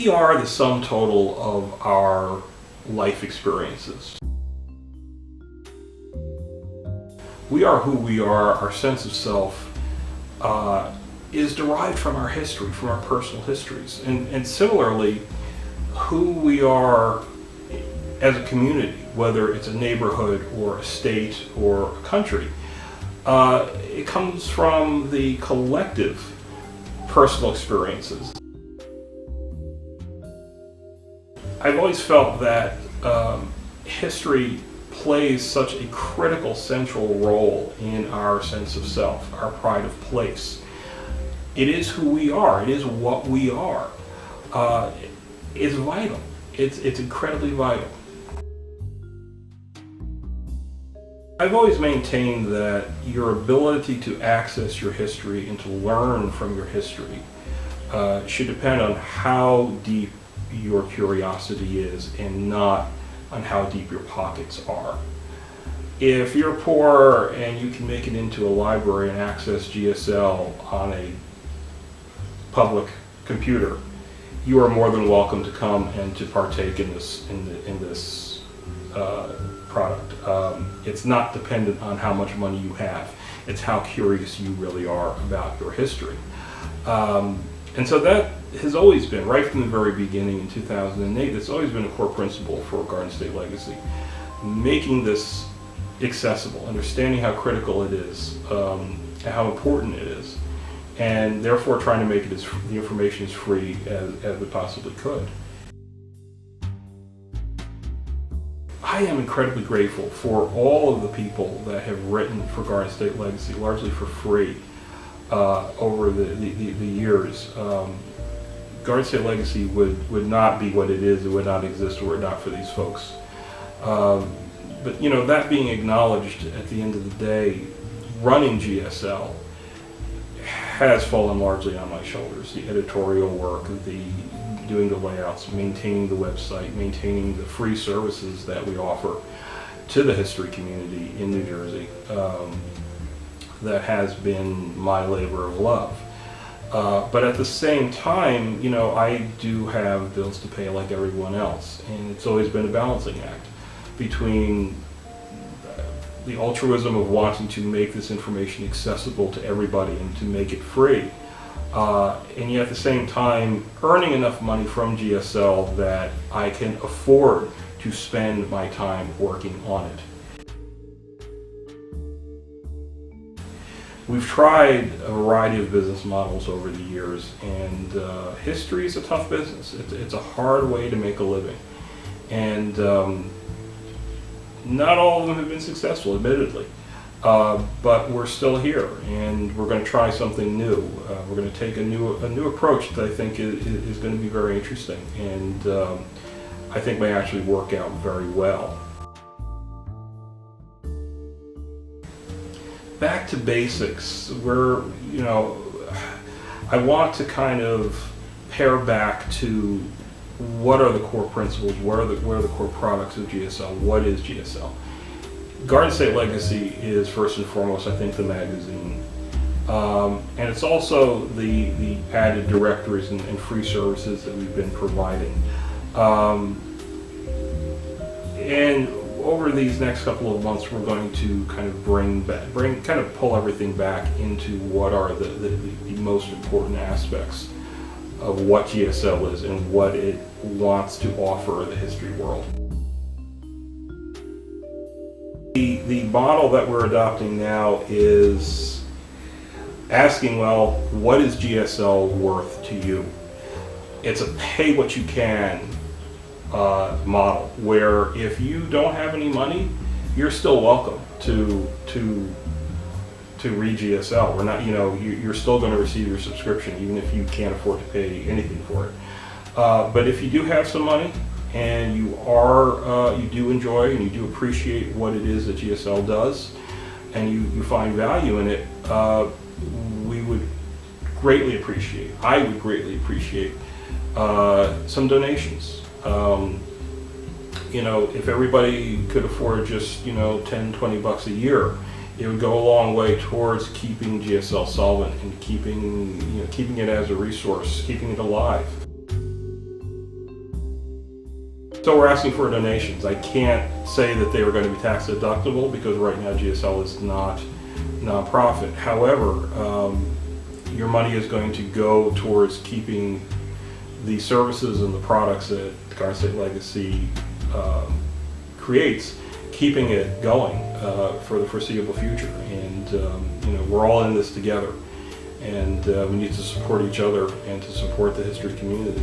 We are the sum total of our life experiences. We are who we are. Our sense of self is derived from our history, from our personal histories. And similarly, who we are as a community, whether it's a neighborhood or a state or a country, it comes from the collective personal experiences. I've always felt that history plays such a critical central role in our sense of self, our pride of place. It is who we are. It is what we are. It's vital. It's incredibly vital. I've always maintained that your ability to access your history and to learn from your history should depend on how deep your curiosity is and not on how deep your pockets are. If you're poor and you can make it into a library and access GSL on a public computer, you are more than welcome to come and to partake in this product. It's not dependent on how much money you have. It's how curious you really are about your history. And so that has always been, right from the very beginning in 2008, it's always been a core principle for Garden State Legacy. Making this accessible, understanding how critical it is, how important it is, and therefore trying to make it as the information as free as we possibly could. I am incredibly grateful for all of the people that have written for Garden State Legacy, largely for free, over the years. Garden State Legacy would not be what it is, it would not exist were it not for these folks. But you know, that being acknowledged, at the end of the day, running GSL has fallen largely on my shoulders. The editorial work, doing the layouts, maintaining the website, maintaining the free services that we offer to the history community in New Jersey. That has been my labor of love. But at the same time, you know, I do have bills to pay like everyone else, and it's always been a balancing act between the altruism of wanting to make this information accessible to everybody and to make it free, and yet at the same time earning enough money from GSL that I can afford to spend my time working on it. We've tried a variety of business models over the years, and history is a tough business. It's a hard way to make a living, and not all of them have been successful, admittedly, but we're still here, and we're going to try something new. We're going to take a new approach that I think is going to be very interesting, and I think may actually work out very well. Back to basics, where, you know, I want to kind of pare back to what are the core principles, where are the core products of GSL, what is GSL? Garden State Legacy is first and foremost, I think, the magazine. And it's also the added directories and free services that we've been providing. And over these next couple of months, we're going to kind of kind of pull everything back into what are the most important aspects of what GSL is and what it wants to offer the history world. The model that we're adopting now is asking, well, what is GSL worth to you? It's a pay what you can model, where if you don't have any money, you're still welcome to read GSL. We're not, you know, you're still going to receive your subscription even if you can't afford to pay anything for it. But if you do have some money and you do enjoy and you do appreciate what it is that GSL does, and you find value in it, we would greatly appreciate, I would greatly appreciate some donations. You know, if everybody could afford just, you know, 10, 20 bucks a year, it would go a long way towards keeping GSL solvent and keeping it as a resource, keeping it alive. So we're asking for donations. I can't say that they are going to be tax deductible because right now GSL is not nonprofit. However, your money is going to go towards keeping the services and the products that Garden State Legacy creates, keeping it going for the foreseeable future. And you know, we're all in this together, and we need to support each other and to support the history community.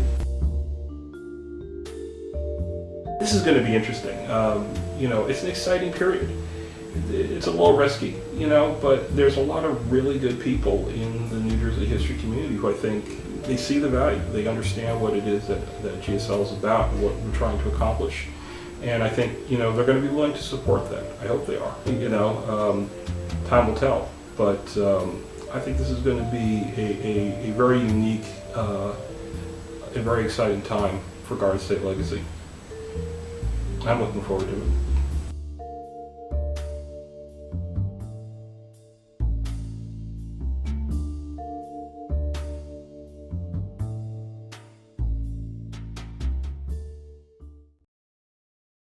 This is going to be interesting. You know, it's an exciting period. It's a little risky, you know, but there's a lot of really good people in the New Jersey history community who I think they see the value. They understand what it is that GSL is about and what we're trying to accomplish. And I think, you know, they're going to be willing to support that. I hope they are. You know, time will tell. But I think this is going to be a very unique, a very exciting time for Garden State Legacy. I'm looking forward to it.